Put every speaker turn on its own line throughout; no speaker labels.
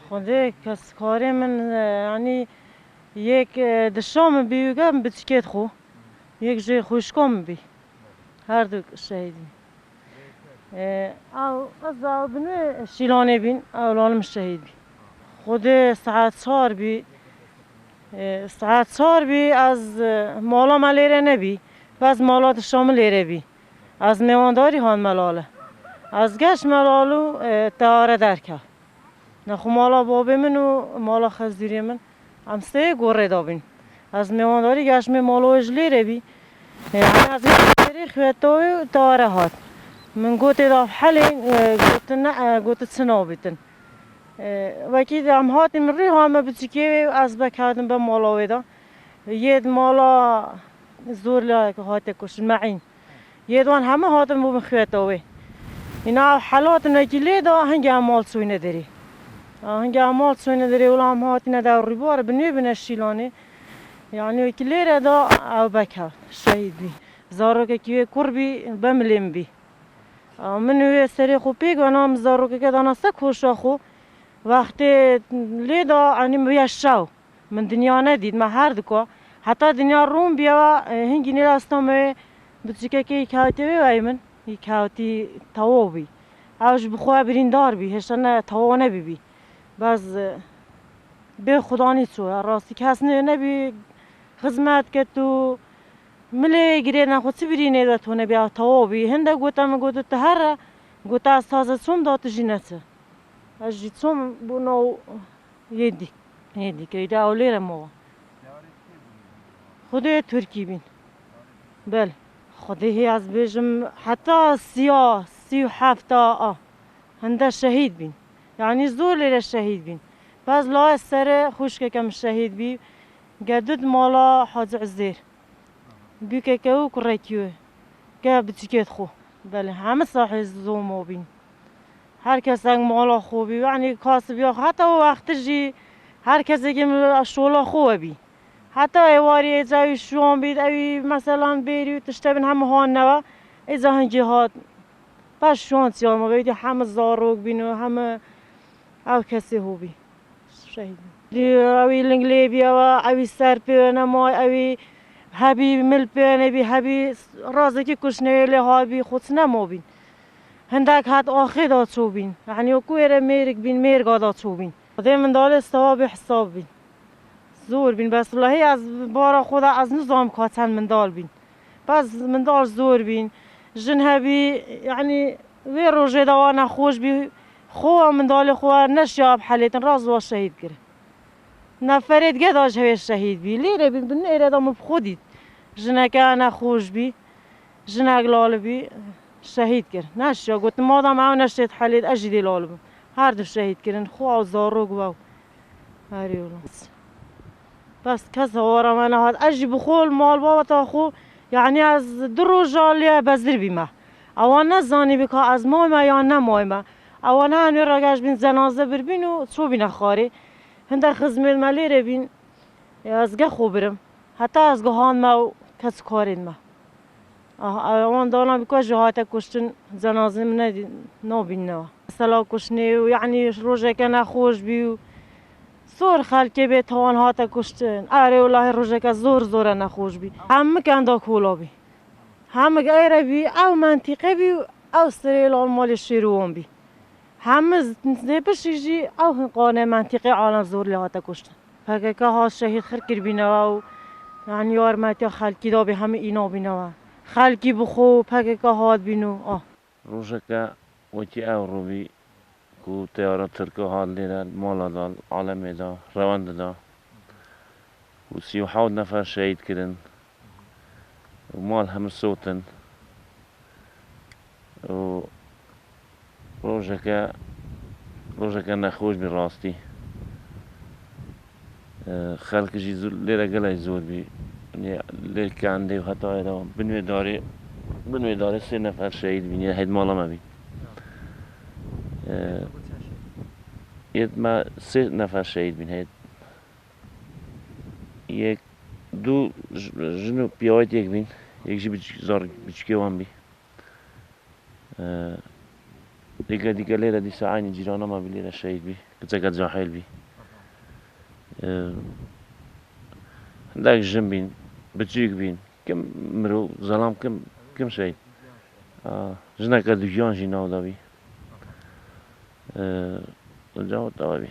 خدا کس کاری من یعنی یک دشام بیوگم بتکت خو یک جای خوشکم بی هر دو شهیدی او از بنو شیلانه بین اولانم شهید بی خود ساعت 4 بی ساعت 4 بی از مالا ملیره نبی بس مالات شامل لیره بی از میوانداری هان ملاله از گشت ملالو تاره درکه نخو مالا بابی من و مالا خزیری من هم سه گوره دابین از میوانداری گشت می مالو اجلیره بی از میوانداری خویتاوی تاره هات من گوتی داف حلین گوتی نه گوتی تسناو بیتن وکی دام هاتی من ری همه بچیکی از بکردم به مالاوی دا ید مالا زور لا هاتی کشن معین یدوان همه هاتم بو خویتاوی اینا حالات نگیلی دا هنگی مال سوی نداری هنگی مال سوی نداری ولی هم هاتی نداری بار بنی بنشیلانی یعنی کلیره دا او بکر شهید بی زارو که کیه کربی بملیم بی منو سری خوبی گنام زارو که دانسته کوشا خو وقتی لیدا یعنی میشاو من دنیا ندید ما هر دکا حتی دنیا روم بیا هنگی نیراستم بچه که یکاوتی وی من یکاوتی تاوبی اوج بخواه بریندار بی هشتن تاو نبی بی باز به خدا نیست راستی کس نبی خدمت که تو ملی گری نخواستی برینه دا تو نبی تاوبی هنده گوتم گوتو تهره گوتا از تازه سوم دات جینته اجی سوم بونو یدی که ایده اولیره مو خودی ترکی بین بله خودی از بیشم حتی 37 هنده شهید بین یعنی زور لیره شهید بین باز لا سر خوش که کم شهید بی گدود مالا حاج عزیر بی که که او کرکیوه که بتیکت خو بله همه صاحب زومو بین هر کس انگ مالا خوبی یعنی کاسب یا حتی وقت جی هر کسی که شولا خوبه بی حتی ایواری جای شوم بید اوی مثلا بیری و تشتبین همه هان نوا ایزا هنگی هات پس شانس یا ما بیدی همه زاروگ بین و همه او کسی هو بی شهید دی اوی لنگلی بیا و اوی سر پیونه مای اوی هبی مل پیونه بی هبی رازه که کشنه لی ها بی خودس نمو بین هندک هات آخی داد شو بین یعنی کویره میرک بین میرگ داد شو بین خدای من دال استواب حساب بین زور بین بس والله از بارا خدا از نظام کاتن من دال بین بس من دال زور بین جن هبی یعنی وی روزه دوان خوش بی خو من دال خو نشیاب حالیتن راز و شهید گره نفرید گداش هوی شهید بی لیره بین بین ایره دام بخودید جنک انا خوش بی جنک لال بی شهید کرد نشیا گفت مادام او نشید حالید اجدی لال بی هر دو شهید کردن خو از زاروگ و هریولم بس کس وارا من هاد اجی بخول مال بابا تا خو یعنی از درو جالی بزر بیمه اوان نزانی بکا از ما یا نه ما اوان هنوی راگش بین زنازه بربین و چو بین خاری هنده خزمت ملی بین از گه خوبرم حتی از گهان ما کس کارین ما اوان دانا بکا جهات کشتن زنازه من نبین نوا سلا کشنی و یعنی روزه که نخوش بیو زور خالکی به توان هات کشتن آره والله روزه که زور نخوش بی همه کندا کولا بی همه غیره بی او منطقه بی او سریلان مال شیروان بی همه نبشیجی او قانه منطقه عالم زور لهات کشتن فکر که ها شهید خیر کر بینوا و یعنی یار ماتی خالکی دا به همه اینا بینوا خالکی بخو فکر که هات بینو
روزه که وقتی او رو بی کو تیاره ترکه حال لیره مالا دال عالمه دا روند دا و 37 نفر شهید کردن و مال همه سوتن و روزه که نخوش بی راستی خلق جی لیره گلای زور بی لیل کنده و حتی ایرا بنوی داره 3 نفر شهید بی هید مالا ما بی ما 3 نفر شهید بین هید یک دو جنو پیاویت یک بین یک جی زار بچکی وان بی دیگه لیره دی ساعانی جیرانا ما بی لیره شهید بی كتاك جاحيل بي هنداك جم بين بتجيك بين كم مرو ظلام كم شيء جنا كدوجان جينا ودابي الجو طوابي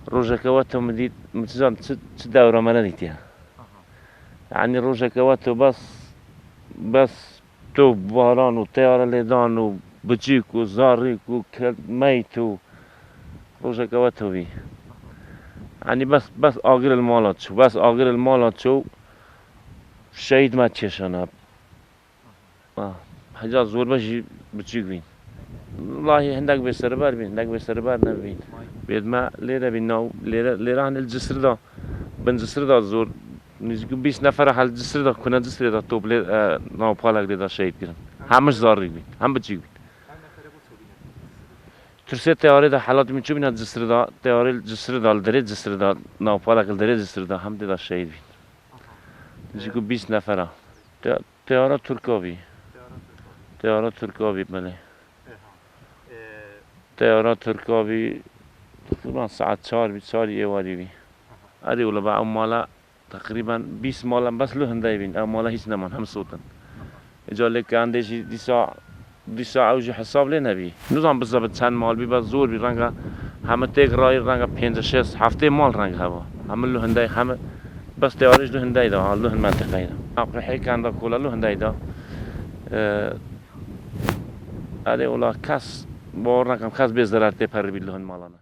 روجا كواتو مديت متزان تداورة ملانيتها يعني روجا كواتو بس تو باران وطيارة ليدان وبتجيك وزاريك وميت روجا كواتو بي يعني بس آخر المالات شو بس آخر المالات شو شهيد ما تشيشنا حاجات زور بجي بتجيك بين والله هنداك بسربار بين هنداك بسربار نبين بيد ما ليرة بيناو ليرة عن الجسر ده بنجسر ده زور نيجي بيس نفر على الجسر ده كنا الجسر ده توب لي ناو بالك ده شهيد كده همش زاري بين هم بتجيك بين ترسي تياري ده حالات من شو بين الجسر ده تياري الجسر ده الدري الجسر ده ناو بالك الدري الجسر ده هم ده شهيد بين نيجي بيس نفر تيارة تركوبي تيارة تركوبي بله تيارة تركوبي تقريبا ساعة 4 ايواري بي ادي ولا بقى مالا تقريبا 20 مالا بس له هنداي بين او مالا هيش نمان هم صوتا اجا لك عندي شي دي ساعة اوجي حساب لنا بي نظام بالضبط چند مال بي بس زور بي رنگا همه تيك راي رنگا 5 6 هفته مال رنگ هوا هم له هنداي هم بس تياريش له هنداي ده له المنطقة ده اقرحي كان ده كولا له هنداي ده ادي ولا کس باور نکنم کس به ضرر تپر بیلهن مالانه